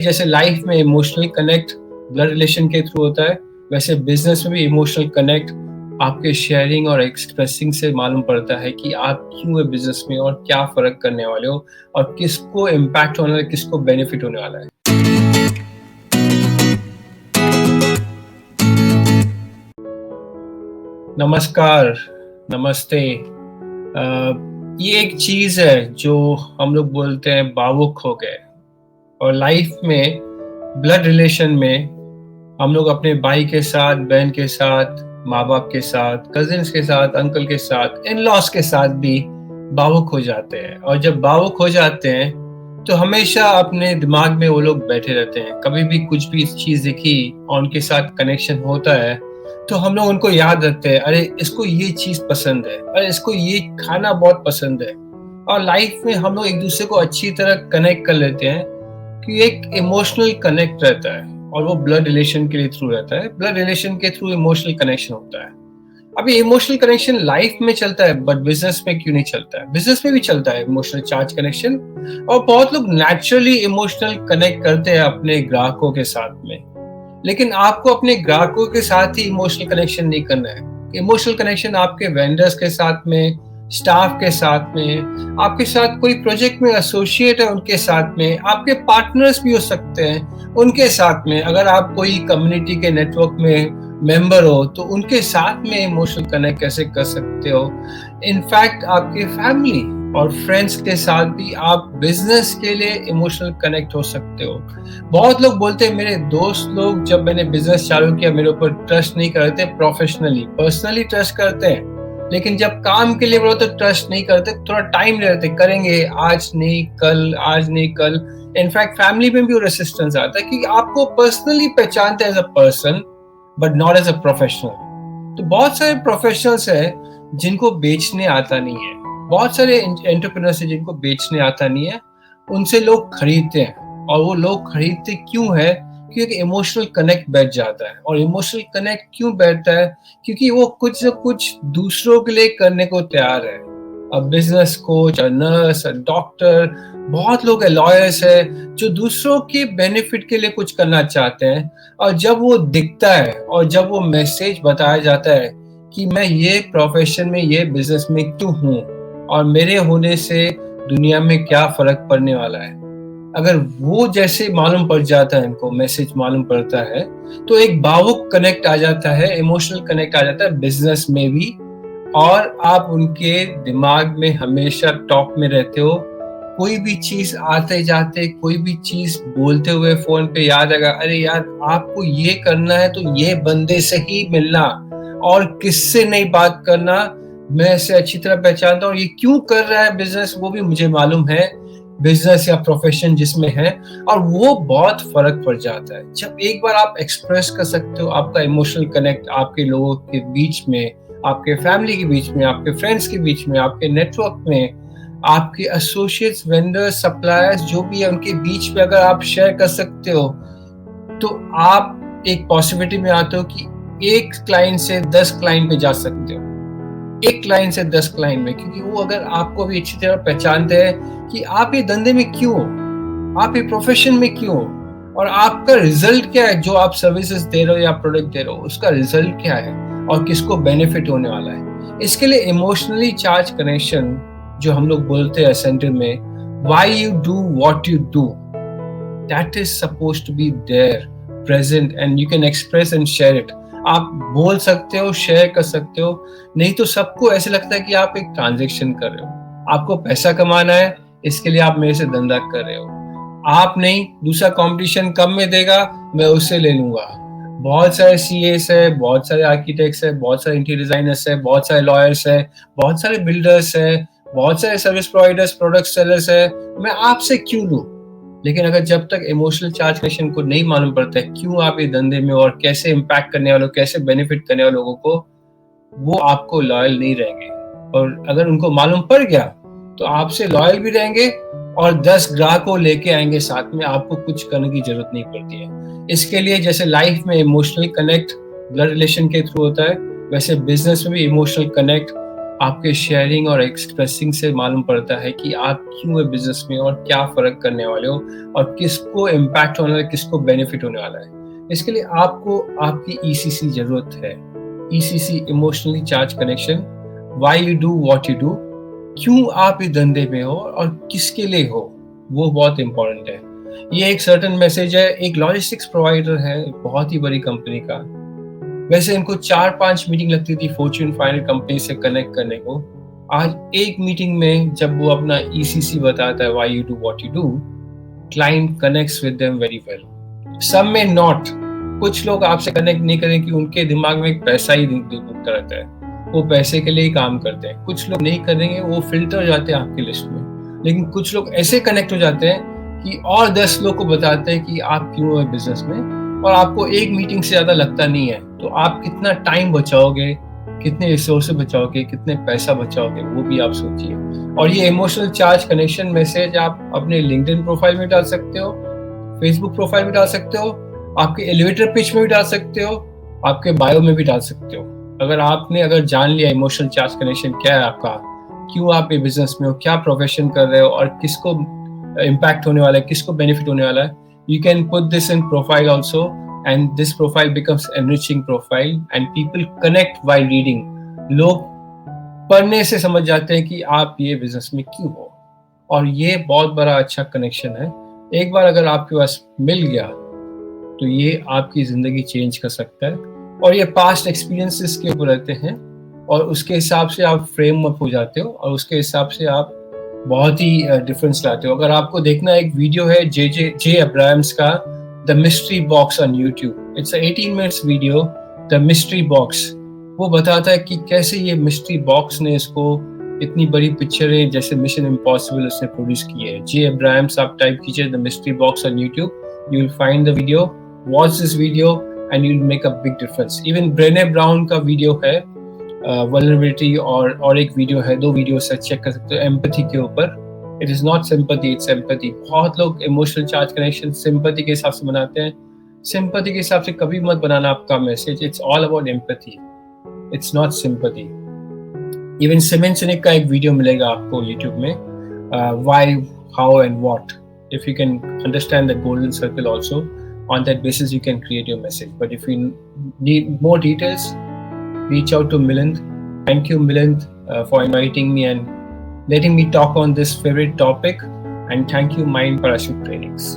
जैसे लाइफ में emotional connect blood relation के थ्रू होता है, वैसे बिजनेस में भी इमोशनल कनेक्ट आपके शेयरिंग और एक्सप्रेसिंग से मालूम पड़ता है कि आप क्यों है बिजनेस में और क्या फर्क करने वाले हो और किसको इम्पैक्ट होने वाला है, किसको बेनिफिट होने वाला है। नमस्कार, नमस्ते। ये एक चीज है जो हम लोग बोलते हैं भावुक हो गए। और लाइफ में ब्लड रिलेशन में हम लोग अपने भाई के साथ, बहन के साथ, माँ बाप के साथ, कजिन्स के साथ, अंकल के साथ, इन लॉस के साथ भी भावुक हो जाते हैं। और जब भावुक हो जाते हैं तो हमेशा अपने दिमाग में वो लोग बैठे रहते हैं। कभी भी कुछ भी चीज दिखी और उनके साथ कनेक्शन होता है तो हम लोग उनको याद रखते हैं, अरे इसको ये चीज पसंद है, अरे इसको ये खाना बहुत पसंद है। और लाइफ में हम लोग एक दूसरे को अच्छी तरह कनेक्ट कर लेते हैं कि एक इमोशनल कनेक्ट रहता है और वो ब्लड रिलेशन के थ्रू रहता है। ब्लड रिलेशन के थ्रू इमोशनल कनेक्शन होता है। अभी इमोशनल कनेक्शन लाइफ में चलता है, बट बिजनेस में क्यों नहीं चलता है? बिजनेस में भी चलता है इमोशनल चार्ज कनेक्शन। और बहुत लोग नेचुरली इमोशनल कनेक्ट करते हैं अपने ग्राहकों के साथ में। लेकिन आपको अपने ग्राहकों के साथ ही इमोशनल कनेक्शन नहीं करना है। इमोशनल कनेक्शन आपके वेंडर्स के साथ में, स्टाफ के साथ में, आपके साथ कोई प्रोजेक्ट में एसोसिएट है उनके साथ में, आपके पार्टनर्स भी हो सकते हैं उनके साथ में। अगर आप कोई कम्युनिटी के नेटवर्क में मेंबर हो तो उनके साथ में इमोशनल कनेक्ट कैसे कर सकते हो। इनफैक्ट आपके फैमिली और फ्रेंड्स के साथ भी आप बिजनेस के लिए इमोशनल कनेक्ट हो सकते हो। बहुत लोग बोलते हैं, मेरे दोस्त लोग जब मैंने बिजनेस चालू किया मेरे ऊपर ट्रस्ट नहीं करते, प्रोफेशनली पर्सनली ट्रस्ट करते हैं, लेकिन जब काम के लिए बोलो तो ट्रस्ट नहीं करते, थोड़ा टाइम लेते, करेंगे आज नहीं कल, आज नहीं कल। इनफैक्ट फैमिली में भी वो रेसिस्टेंस आता है कि आपको पर्सनली पहचानते हैं as a person but not as a professional. तो बहुत सारे प्रोफेशनल्स हैं जिनको बेचने आता नहीं है, बहुत सारे एंटरप्रेन्योर्स हैं जिनको बेचने आता नहीं है, उनसे लोग खरीदते हैं। और वो लोग खरीदते क्यों है? क्योंकि इमोशनल कनेक्ट बैठ जाता है। और इमोशनल कनेक्ट क्यों बैठता है? क्योंकि वो कुछ न कुछ दूसरों के लिए करने को तैयार है। अब बिजनेस कोच, नर्स, डॉक्टर, बहुत लोग है, लॉयर्स है, जो दूसरों के बेनिफिट के लिए कुछ करना चाहते हैं। और जब वो दिखता है और जब वो मैसेज बताया जाता है कि मैं ये प्रोफेशन में, ये बिजनेस में क्यों हूँ और मेरे होने से दुनिया में क्या फर्क पड़ने वाला है, अगर वो जैसे मालूम पड़ जाता है, इनको मैसेज मालूम पड़ता है, तो एक भावुक कनेक्ट आ जाता है, इमोशनल कनेक्ट आ जाता है बिजनेस में भी। और आप उनके दिमाग में हमेशा टॉप में रहते हो। कोई भी चीज आते जाते, कोई भी चीज बोलते हुए फोन पे याद आएगा, अरे यार आपको ये करना है तो ये बंदे से ही मिलना और किससे नहीं बात करना, मैं इसे अच्छी तरह पहचानता हूँ, ये क्यों कर रहा है बिजनेस वो भी मुझे मालूम है, बिजनेस या प्रोफेशन जिसमें है। और वो बहुत फर्क पड़ जाता है जब एक बार आप एक्सप्रेस कर सकते हो आपका इमोशनल कनेक्ट आपके लोगों के बीच में, आपके फैमिली के बीच में, आपके फ्रेंड्स के बीच में, आपके नेटवर्क में, आपके एसोसिएट्स, वेंडर्स, सप्लायर्स जो भी है उनके बीच में अगर आप शेयर कर सकते हो तो आप एक पॉसिबिलिटी में आते हो कि एक क्लाइंट से 10 क्लाइंट पे जा सकते हो, एक क्लाइंट से 10 क्लाइंट में। क्योंकि वो अगर आपको भी अच्छी तरह पहचानते हैं कि आप ये धंधे में क्यों हो, आप ये प्रोफेशन में क्यों हो और आपका रिजल्ट क्या है, जो आप सर्विसेज दे रहे हो या प्रोडक्ट दे रहे हो उसका रिजल्ट क्या है और किसको बेनिफिट होने वाला है। इसके लिए इमोशनली चार्ज कनेक्शन जो हम लोग बोलते हैं सेंटर में, why you do what you do, that is supposed to be there present and you can express and share it. आप बोल सकते हो, शेयर कर सकते हो, नहीं तो सबको ऐसे लगता है कि आप एक ट्रांजैक्शन कर रहे हो, आपको पैसा कमाना है, इसके लिए आप मेरे से धंधा कर रहे हो। आप नहीं, दूसरा कंपटीशन कम में देगा, मैं उससे ले लूंगा। बहुत सारे सीएस है, बहुत सारे आर्किटेक्ट्स है, बहुत सारे इंटीरियर डिजाइनर्स है, बहुत सारे लॉयर्स है, बहुत सारे बिल्डर्स है, बहुत सारे सर्विस प्रोवाइडर्स, प्रोडक्ट सेलर्स है, मैं आपसे क्यों लूं? लेकिन अगर जब तक इमोशनल चार्ज कनेक्शन को नहीं मालूम पड़ता है क्यों आप ये धंधे में और कैसे इम्पैक्ट करने वालों, कैसे बेनिफिट करने वाले लोगों को, वो आपको लॉयल नहीं रहेंगे। और अगर उनको मालूम पड़ गया तो आपसे लॉयल भी रहेंगे और 10 ग्राहकों लेके आएंगे साथ में, आपको कुछ करने की जरूरत नहीं पड़ती है। इसके लिए जैसे लाइफ में इमोशनल कनेक्ट ब्लड रिलेशन के थ्रू होता है, वैसे बिजनेस में भी इमोशनल कनेक्ट आपके शेयरिंग और एक्सप्रेसिंग से मालूम पड़ता है कि आप क्यों है बिजनेस में और क्या फ़र्क करने वाले हो और किसको इम्पैक्ट होने वाला है, किसको बेनिफिट होने वाला है। इसके लिए आपको आपकी ईसीसी ज़रूरत है। ECC emotionally charge connection, why you do what you do, क्यों आप इस धंधे में हो और किसके लिए हो, वो बहुत इम्पोर्टेंट है। ये एक सर्टेन मैसेज है, एक लॉजिस्टिक्स प्रोवाइडर है, बहुत ही बड़ी कंपनी का। वैसे इनको 4-5 मीटिंग लगती थी फॉर्च्यून 500 कंपनी से कनेक्ट करने को। आज एक मीटिंग में जब वो अपना ईसीसी बताता है, why you do what you do, client connects with them very well. Some में नॉट, कुछ लोग आपसे कनेक्ट नहीं करें कि उनके दिमाग में एक पैसा ही घूमता रहता है, वो पैसे के लिए ही काम करते हैं। कुछ लोग नहीं करेंगे, वो फिल्टर हो जाते हैं आपकी लिस्ट में। लेकिन कुछ लोग ऐसे कनेक्ट हो जाते हैं कि और 10 लोग को बताते हैं कि आप क्यों है बिजनेस में, और आपको एक मीटिंग से ज्यादा लगता नहीं है। तो आप कितना टाइम बचाओगे, कितने रिसोर्सेज बचाओगे, कितने पैसा बचाओगे, वो भी आप सोचिए। और ये इमोशनल चार्ज कनेक्शन मैसेज आप अपने लिंक्डइन प्रोफाइल में डाल सकते हो, फेसबुक प्रोफाइल में डाल सकते हो, आपके एलिवेटर पिच में भी डाल सकते हो, आपके बायो में भी डाल सकते हो। अगर जान लिया इमोशनल चार्ज कनेक्शन क्या है आपका, क्यों आप ये बिजनेस में हो, क्या प्रोफेशन कर रहे हो और किसको इम्पैक्ट होने वाला है, किसको बेनिफिट होने वाला है, you can put this in profile also, and this profile becomes enriching profile and people connect while reading. लोग पढ़ने से समझ जाते हैं कि आप ये बिजनेस में क्यों हो, और ये बहुत बड़ा अच्छा कनेक्शन है। एक बार अगर आपके पास मिल गया तो ये आपकी जिंदगी चेंज कर सकता है। और ये पास्ट एक्सपीरियंसेस के ऊपर रहते हैं और उसके हिसाब से आप फ्रेम अप हो जाते हो और उसके हिसाब से आप बहुत ही डिफरेंस लाते हो। अगर आपको देखना, एक वीडियो है जे अब्राहम्स का, the mystery box on YouTube. It's 18 minutes video, the mystery box. वो बताता है कि कैसे ये मिस्ट्री बॉक्स ने इसको इतनी बड़ी पिक्चरें जैसे मिशन इम्पॉसिबल उसने प्रोड्यूस की है। जे अब्राहम्स आप टाइप कीजिए the mystery box on YouTube, you will find the video, watch this video and you will make a big difference. Even Brené brown का वीडियो है वल्नरेबिलिटी, और एक वीडियो है, 2 वीडियो से चेक कर सकते हो एम्पैथी के ऊपर। It is not sympathy, it's empathy. बहुत लोग इमोशनल चार्ज कनेक्शन सिंपैथी के हिसाब से बनाते हैं। सिंपैथी के हिसाब से कभी मत बनाना आपका message. It's all about empathy, it's not sympathy. Even Simon Sinek का एक वीडियो मिलेगा आपको यूट्यूब में, why, how and what. If you can understand the golden circle also, on that basis you can create your message. But if you need more details, reach out to Milind. Thank you, Milind, for inviting me and letting me talk on this favorite topic. And thank you, Mind Parachute Trainings.